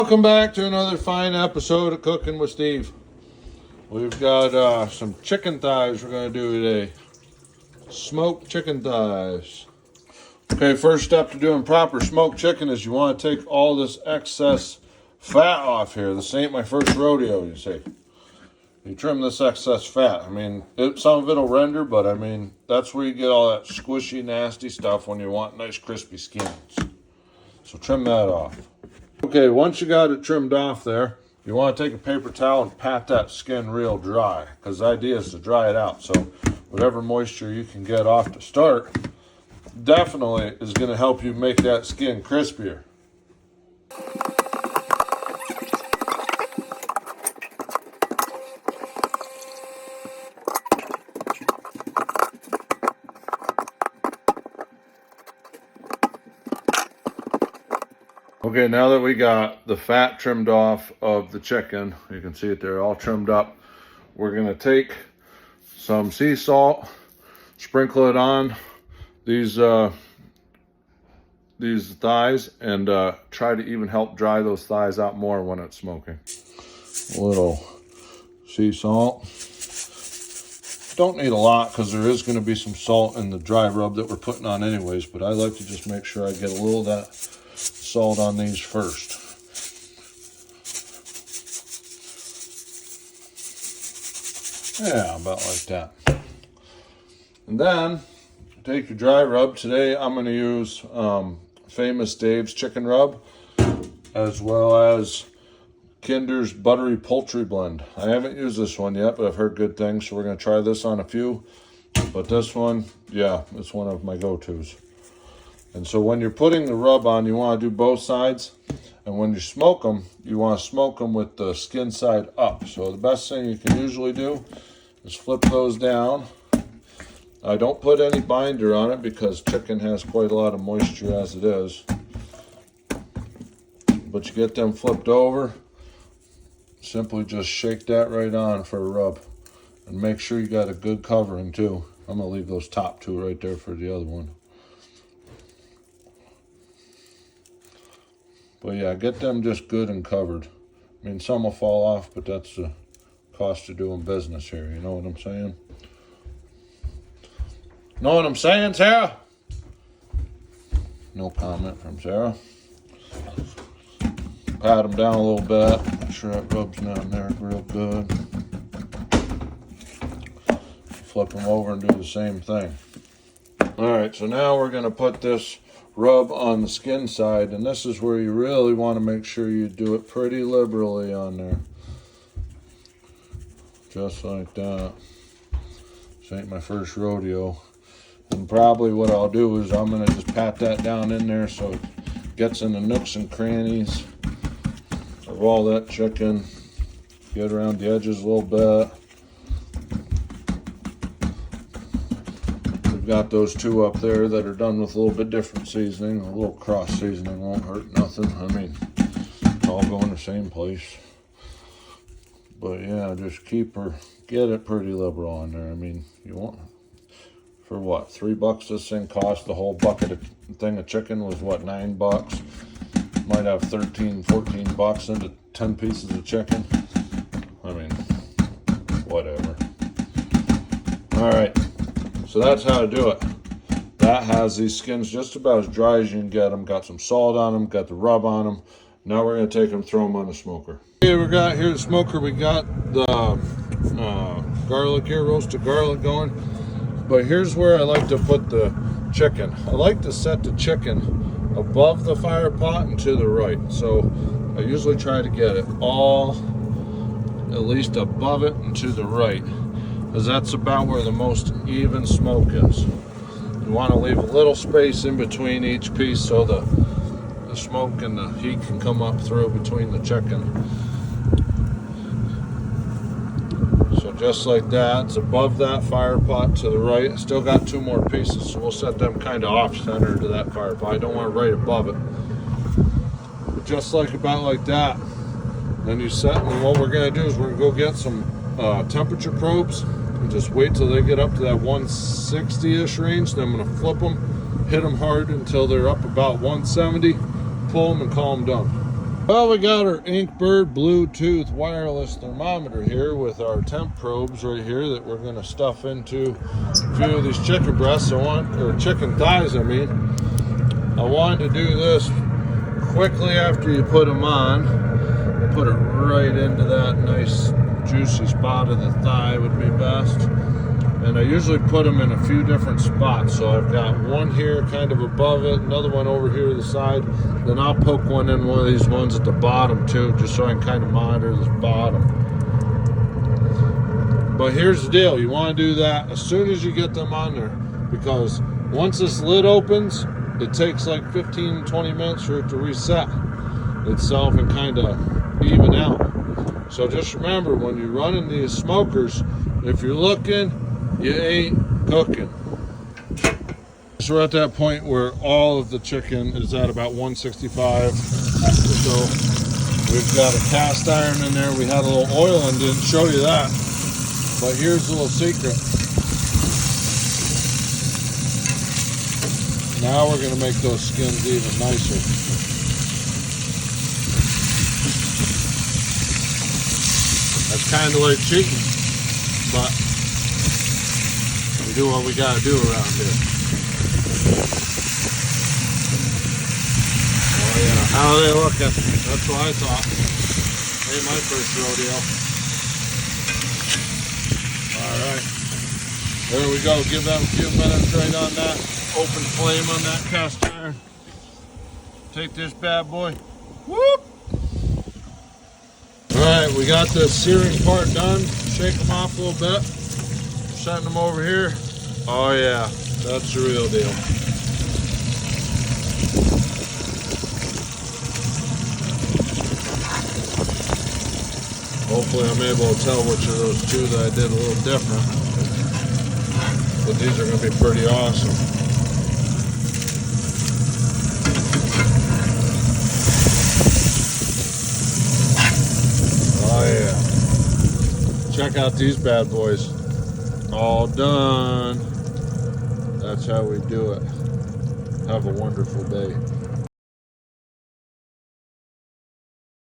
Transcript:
Welcome back to another fine episode of Cooking with Steve. We've got some chicken thighs we're going to do today. Smoked chicken thighs. Okay, first step to doing proper smoked chicken is you want to take all this excess fat off here. This ain't my first rodeo, you see. You trim this excess fat. I mean, some of it'll render, but I mean, that's where you get all that squishy, nasty stuff when you want nice crispy skins. So trim that off. Okay, once you got it trimmed off there, you want to take a paper towel and pat that skin real dry, because the idea is to dry it out. So whatever moisture you can get off to start definitely is going to help you make that skin crispier. Okay, now that we got the fat trimmed off of the chicken, you can see it there all trimmed up. We're gonna take some sea salt, sprinkle it on these thighs, and try to even help dry those thighs out more when it's smoking. A little sea salt. Don't need a lot because there is gonna be some salt in the dry rub that we're putting on anyways, but I like to just make sure I get a little of that salt on these first. Yeah, about like that. And then take your dry rub. Today I'm going to use Famous Dave's chicken rub, as well as Kinder's buttery poultry blend. I haven't used this one yet, but I've heard good things, so we're going to try this on a few. But this one, yeah, it's one of my go-tos. And so when you're putting the rub on, you want to do both sides. And when you smoke them, you want to smoke them with the skin side up. So the best thing you can usually do is flip those down. I don't put any binder on it because chicken has quite a lot of moisture as it is. But you get them flipped over. Simply just shake that right on for a rub. And make sure you got a good covering too. I'm going to leave those top two right there for the other one. But yeah, get them just good and covered. I mean, some will fall off, but that's the cost of doing business here. You know what I'm saying? Know what I'm saying, Sarah? No comment from Sarah. Pat them down a little bit. Make sure that rubs down there real good. Flip them over and do the same thing. All right, so now we're going to put this rub on the skin side, and this is where you really want to make sure you do it pretty liberally on there. Just like that. This ain't my first rodeo. And probably what I'll do is I'm going to just pat that down in there so it gets in the nooks and crannies of all that chicken. Get around the edges a little bit. Got those two up there that are done with a little bit different seasoning. A little cross seasoning won't hurt nothing. I mean, it's all go in the same place. But yeah, just get it pretty liberal on there. I mean, you want, for what, $3 this thing cost? The whole thing of chicken was what, $9? Might have 13, $14 into 10 pieces of chicken. I mean, whatever. All right. So that's how to do it. That has these skins just about as dry as you can get them. Got some salt on them, got the rub on them. Now we're going to take them, throw them on the smoker. Okay, we got here the smoker. We got the garlic here, roasted garlic going. But here's where I like to put the chicken. I like to set the chicken above the fire pot and to the right. So I usually try to get it all at least above it and to the right, because that's about where the most even smoke is. You want to leave a little space in between each piece so the smoke and the heat can come up through between the chicken. So just like that, it's above that fire pot to the right. Still got two more pieces, so we'll set them kind of off center to that fire pot. I don't want it right above it. But just about like that. Then you set, and what we're going to do is we're going to go get some temperature probes and just wait till they get up to that 160-ish range. Then I'm going to flip them, hit them hard until they're up about 170, pull them and call them done. Well, we got our Inkbird Bluetooth wireless thermometer here with our temp probes right here that we're going to stuff into a few of these chicken breasts. Or chicken thighs, I mean. I wanted to do this quickly after you put them on. Put it right into that nice juicy spot of the thigh would be best. And I usually put them in a few different spots. So I've got one here kind of above it, another one over here to the side. Then I'll poke one in one of these ones at the bottom too, just so I can kind of monitor this bottom. But here's the deal, you want to do that as soon as you get them on there, because once this lid opens, it takes like 15-20 minutes for it to reset itself and kind of even out. So just remember, when you're running these smokers, if you're looking, you ain't cooking. So we're at that point where all of the chicken is at about 165 or so. We've got a cast iron in there. We had a little oil and didn't show you that. But here's the little secret. Now we're going to make those skins even nicer. That's kind of like cheating, but we do what we got to do around here. Oh yeah, how are they looking? That's what I thought. Ain't my first rodeo. Alright, there we go. Give them a few minutes right on that open flame on that cast iron. Take this bad boy. Whoop! Alright, we got the searing part done. Shake them off a little bit. Setting them over here. Oh yeah, that's the real deal. Hopefully I'm able to tell which of those two that I did a little different. But these are going to be pretty awesome. Oh yeah. Check out these bad boys. All done. That's how we do it. Have a wonderful day.